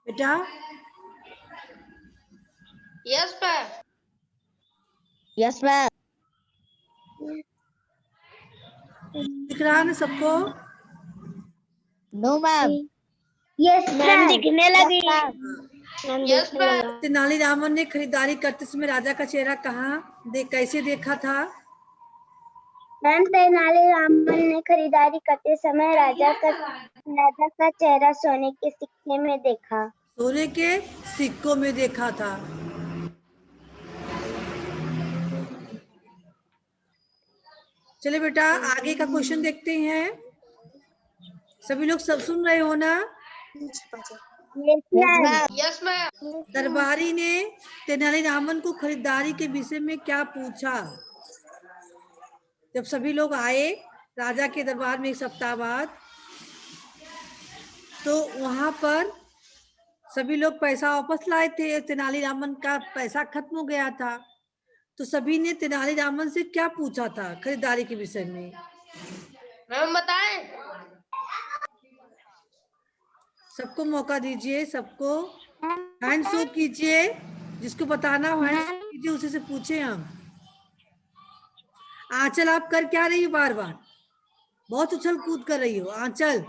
बेटा yes ma'am. Yes ma'am. दिख रहा है ना सबको? No ma'am. यस मैम दिखने लगी। Yes ma'am. तेनालीरामन ने खरीदारी करते समय राजा का चेहरा कैसे देखा था? मैम तेनालीरामन ने खरीदारी करते समय राजा का चेहरा सोने के सिक्के में देखा। सोने के सिक्कों में देखा था। चलिए बेटा आगे का क्वेश्चन देखते हैं। सभी लोग सब सुन रहे हो ना? Yes ma'am. दरबारी ने तेनालीरामन को खरीदारी के विषय में क्या पूछा? जब सभी लोग आए राजा के दरबार में एक सप्ताह बाद, तो वहां पर सभी लोग पैसा वापस लाए थे। तेनालीरामन का पैसा खत्म हो गया था, तो सभी ने तेनालीरामन से क्या पूछा था खरीदारी के विषय में? मैम बताएं। सबको मौका दीजिए, सबको हैंड शो कीजिए। जिसको बताना हो हैंड शो कीजिए, उसी से पूछे हम। आंचल आप कर क्या रही हो? बार बार बहुत उछल कूद कर रही हो। आंचल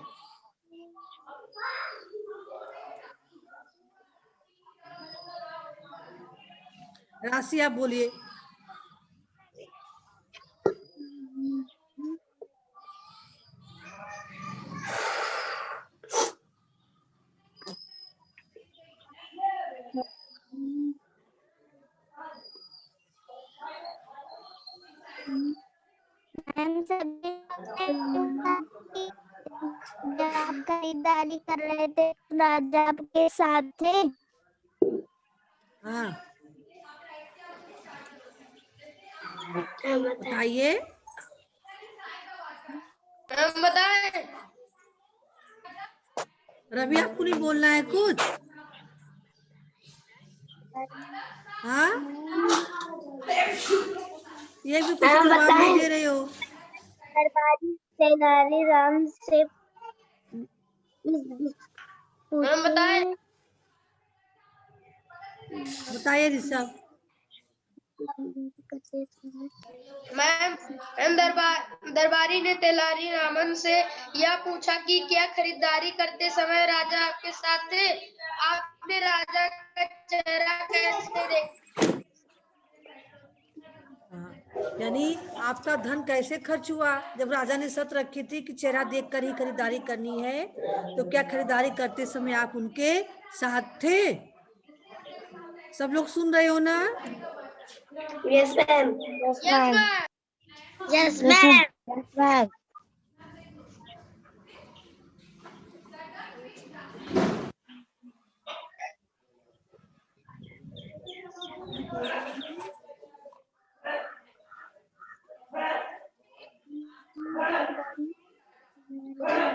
राशि आप बोलिए। जब आप खरीदारी कर रहे थे राजा के साथ थे। हाँ बताइए। मैम बताएं। रवि आपको नहीं बोलना है कुछ? हाँ ये भी कुछ जवाब नहीं दे रहे हो। दरबारी तेनालीराम से मैम बताएं। बताइए ऋषभ। मैम दरबारी ने तेनालीरामन से यह पूछा कि क्या खरीदारी करते समय राजा आपके साथ थे? आपने राजा का चेहरा कैसे देखा? यानी आपका धन कैसे खर्च हुआ? जब राजा ने शर्त रखी थी कि चेहरा देखकर ही खरीदारी करनी है, तो क्या खरीदारी करते समय आप उनके साथ थे? सब लोग सुन रहे हो ना? Yes ma'am. Yes ma'am. Yes ma'am. Yes ma'am.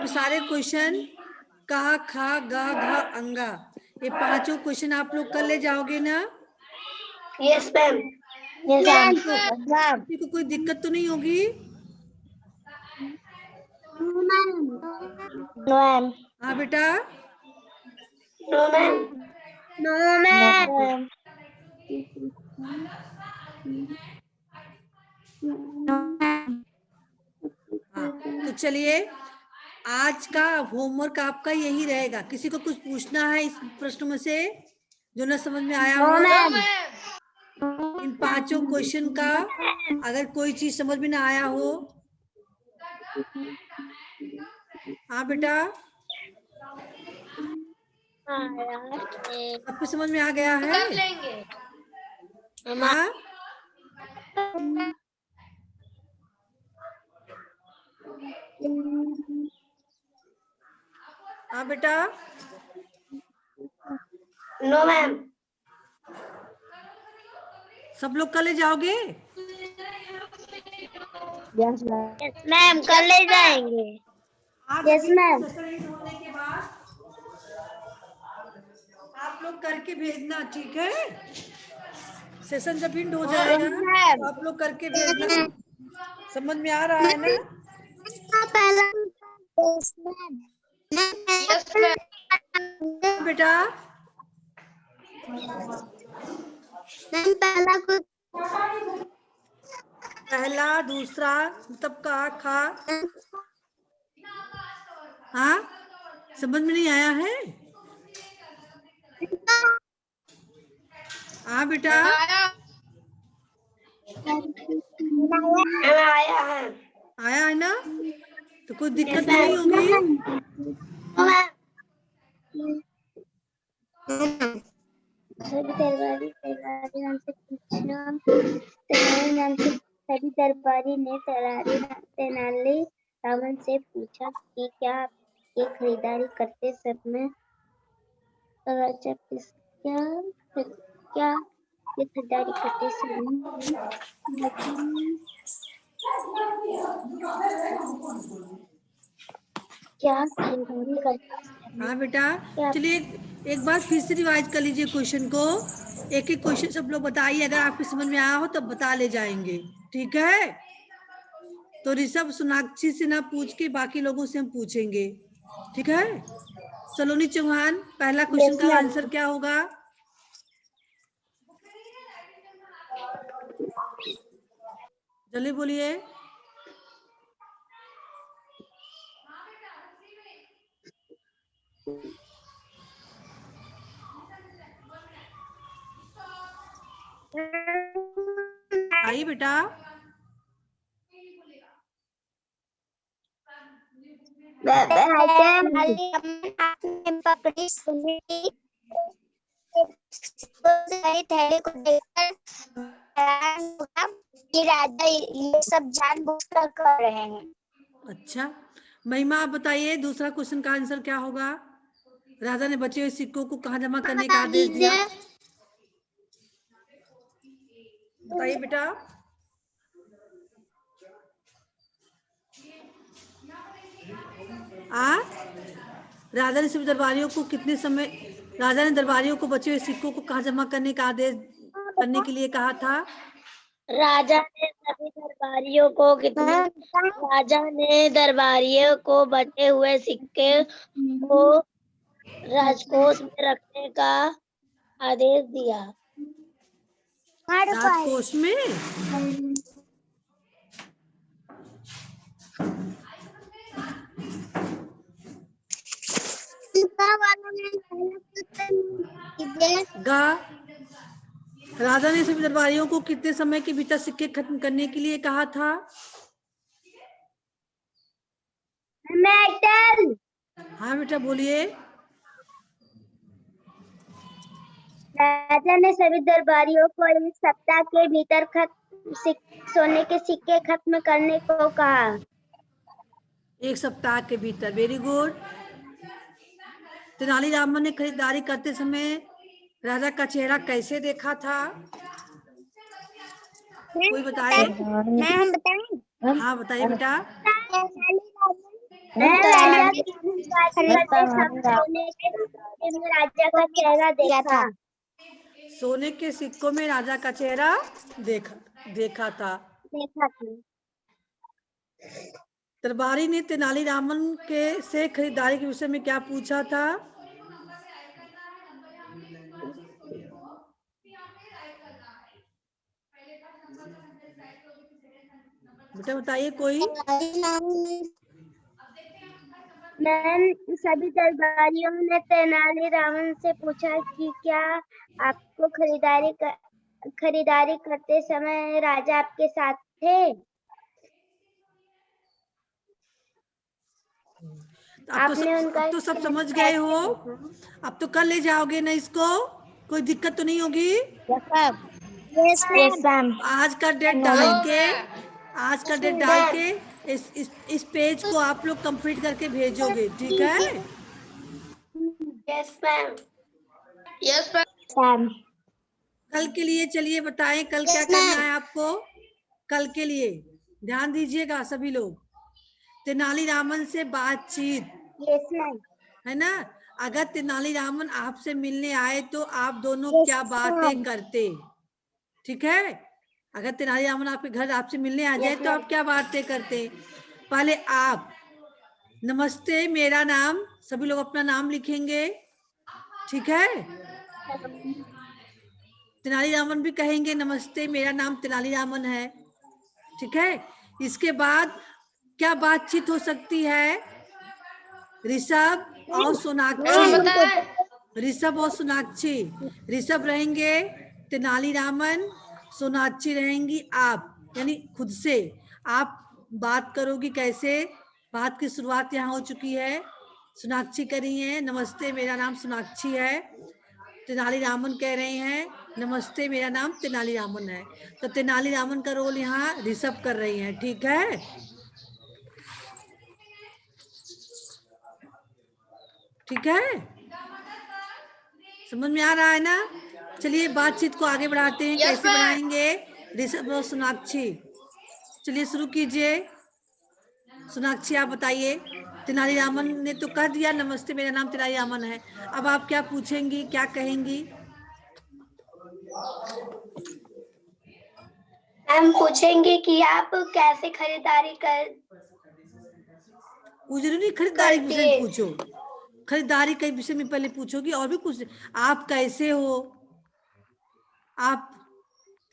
सारे क्वेश्चन का, खा, गा, घा, अंगा, ये पांचों क्वेश्चन आप लोग कर ले जाओगे ना? Yes ma'am. Yes ma'am. किसी को कोई दिक्कत तो नहीं होगी? No ma'am. हाँ बेटा। No ma'am. No ma'am. हाँ तो चलिए आज का होमवर्क आपका यही रहेगा। किसी को कुछ पूछना है इस प्रश्न में से जो न समझ में आया हो? इन पांचों क्वेश्चन का अगर कोई चीज समझ में ना आया हो? हाँ बेटा आपको समझ में आ गया है? कर लेंगे। हाँ हाँ बेटा। No ma'am. सब लोग कल जाओगे? Yes ma'am. यस मैम कल ले जाएंगे। Yes ma'am. होने के बाद आप लोग करके भेजना, ठीक है? सेशन जब एंड हो जाएगा तो आप लोग करके भेजना। समझ में आ रहा है ना? पहला यस मैम। बेटा पहला दूसरा तब का खा, हाँ समझ में नहीं आया है? हाँ बेटा आया है ना, तो कोई दिक्कत नहीं होगी। सभी दरबारी नाम से पूछा, तेनाली नाम से सभी दरबारी ने तेनाली रामन से पूछा कि क्या ये खरीदारी करते समय राजा क्या ये खरीदारी करते समय क्या खरीदारी करते हाँ बेटा क्या चलिए एक बार फिर से रिवाइज कर लीजिए क्वेश्चन को, एक एक क्वेश्चन सब लोग बताइए, अगर आपको समझ में आया हो तो बता ले जाएंगे, ठीक है? तो ऋषभ सोनाक्षी से ना पूछ के बाकी लोगों से हम पूछेंगे, ठीक है? सलोनी चौहान पहला क्वेश्चन का आंसर क्या होगा? जल्दी बोलिए। आई बेटा पकड़ी सुनी थैले को देखकर कि राजा ये सब जानबूझकर कर रहे हैं। अच्छा महिमा आप बताइए दूसरा क्वेश्चन का आंसर क्या होगा? राजा ने बचे हुए सिक्कों को कहाँ जमा करने का आदेश दिया? बताइए बेटा। राजा ने सभी दरबारियों को कितने समय, राजा ने दरबारियों को बचे हुए सिक्कों को कहाँ जमा करने का आदेश करने के लिए कहा था? राजा ने सभी दरबारियों को राजा ने दरबारियों को बचे हुए सिक्के को राजकोष में रखने का आदेश दिया। राजकोष में? राजा ने सभी दरबारियों को कितने समय के भीतर सिक्के खत्म करने के लिए कहा था? हाँ बेटा बोलिए। राजा ने सभी दरबारियों को 1 सप्ताह के भीतर सोने के सिक्के खत्म करने को कहा। 1 सप्ताह के भीतर, वेरी गुड। तेनालीरामन ने खरीदारी करते समय राजा का चेहरा कैसे देखा था? कोई बताए? हम बताएं? हाँ बताइए बेटा। राजा का चेहरा देखा। सोने के सिक्कों में राजा का चेहरा देखा था। दरबारी ने तेनालीरामन से खरीदारी के विषय में क्या पूछा था? बेटा बताइए कोई। मैम सभी दरबारियों ने तेनालीरामन से पूछा कि क्या आपको खरीदारी करते समय राजा आपके साथ थे? अब तो सब समझ गए हो, अब तो कल ले जाओगे ना इसको, कोई दिक्कत तो नहीं होगी? आज का डेट डाल के इस पेज को आप लोग कंप्लीट करके भेजोगे, ठीक है? Yes ma'am. Yes ma'am. कल के लिए चलिए बताएं कल क्या करना है आपको। कल के लिए ध्यान दीजिएगा सभी लोग। तेनालीरामन से बातचीत, है ना? अगर तेनालीरामन आपसे मिलने आए तो आप दोनों क्या बातें करते, ठीक है? अगर तेनालीरामन आपके घर आपसे मिलने आ जाए तो आप क्या बातें करते? पहले आप नमस्ते मेरा नाम, सभी लोग अपना नाम लिखेंगे, ठीक है। तेनालीरामन भी कहेंगे नमस्ते मेरा नाम तेनालीरामन है, ठीक है। इसके बाद क्या बातचीत हो सकती है? ऋषभ और सोनाक्षी, ऋषभ और सोनाक्षी, ऋषभ रहेंगे तेनालीरामन, सोनाक्षी रहेंगी आप, यानी खुद से आप बात करोगी। कैसे? बात की शुरुआत यहाँ हो चुकी है, सोनाक्षी कर रही है नमस्ते मेरा नाम सोनाक्षी है, तेनालीरामन कह रहे हैं नमस्ते मेरा नाम तेनालीरामन है। तो तेनालीरामन का रोल यहाँ ऋषभ कर रही हैं, ठीक है। ठीक है, समझ में आ रहा है ना? चलिए बातचीत को आगे बढ़ाते हैं। कैसे बढ़ाएंगे? ऋषभ और सोनाक्षी, चलिए शुरू कीजिए। सोनाक्षी आप बताइए। तेनालीरामन ने तो कह दिया नमस्ते मेरा नाम तेनालीरामन है, अब आप क्या पूछेंगी, क्या कहेंगी? हम पूछेंगे कि आप कैसे खरीदारी कर वो जरूरी खरीदारी के विषय में पूछो, खरीदारी के विषय में पहले पूछोगी, और भी कुछ। आप कैसे हो, आप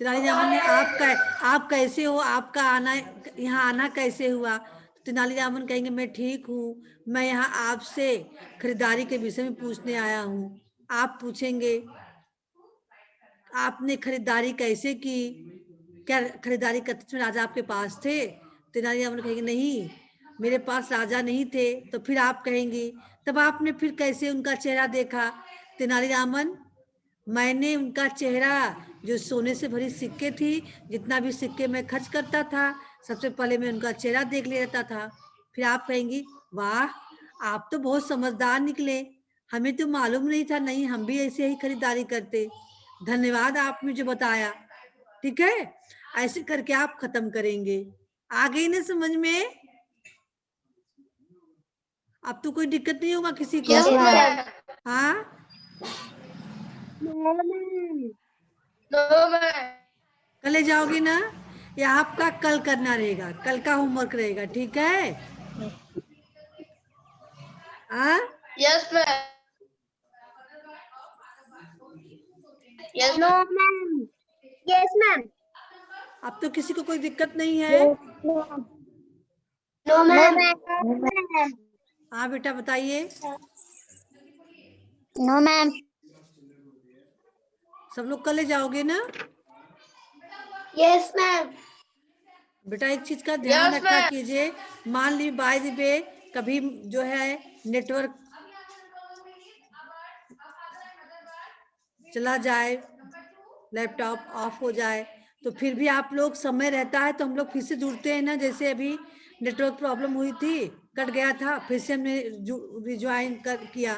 तेनालीरामन ने आप कैसे हो, आपका आना यहाँ आना कैसे हुआ? तो तेनालीरामन कहेंगे मैं ठीक हूँ, मैं यहाँ आपसे खरीदारी के विषय में पूछने आया हूँ। आप पूछेंगे आपने खरीदारी कैसे की, क्या खरीदारी करते समय राजा आपके पास थे? तेनालीरामन कहेंगे नहीं, मेरे पास राजा नहीं थे। तो फिर आप कहेंगी तब आपने फिर कैसे उनका चेहरा देखा? तेनालीरामन मैंने उनका चेहरा, जो सोने से भरी सिक्के थी, जितना भी सिक्के मैं खर्च करता था, सबसे पहले मैं उनका चेहरा देख लेता था। फिर आप कहेंगी वाह, आप तो बहुत समझदार निकले, हमें तो मालूम नहीं था, नहीं हम भी ऐसे ही खरीदारी करते, धन्यवाद आपने जो बताया। ठीक है, ऐसे करके आप खत्म करेंगे। आ गई ना समझ में? अब तो कोई दिक्कत नहीं होगा किसी को? हाँ, कल ले जाओगे ना, या आपका कल करना रहेगा, कल का होमवर्क रहेगा, ठीक है? हाँ, yes ma'am, yes no ma'am, yes ma'am, अब तो किसी को कोई दिक्कत नहीं है? नो मैम, हाँ बेटा बताइए। No ma'am. सब लोग कल ले जाओगे ना? यस मैम, बेटा एक चीज का ध्यान Yes, रखा ma'am. कीजिए, मान ली बाय द वे कभी जो है नेटवर्क चला जाए, लैपटॉप ऑफ हो जाए, तो फिर भी आप लोग, समय रहता है तो हम लोग फिर से जुड़ते हैं ना। जैसे अभी नेटवर्क प्रॉब्लम हुई थी, कट गया था, फिर से हमने रिज्वाइन कर किया,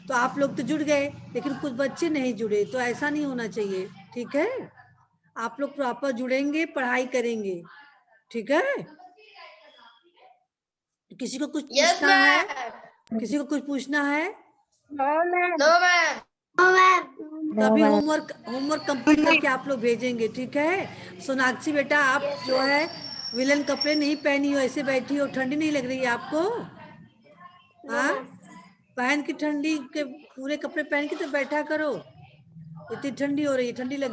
तो आप लोग तो जुड़ गए, लेकिन कुछ बच्चे नहीं जुड़े, तो ऐसा नहीं होना चाहिए, ठीक है? आप लोग प्रॉपर जुड़ेंगे, पढ़ाई करेंगे, ठीक है? किसी को कुछ Yes, पूछना है? ma'am. किसी को कुछ पूछना है? No ma'am, No, ma'am. No ma'am, तो अभी होमवर्क कंप्लीट करके आप लोग भेजेंगे, ठीक है? सोनाक्षी बेटा आप जो है विलन कपड़े नहीं पहनी हो, ऐसे बैठी हो, ठंडी नहीं लग रही है आपको? हाँ, पहन की ठंडी के पूरे कपड़े पहन के तो बैठा करो, इतनी ठंडी हो रही है, ठंडी लग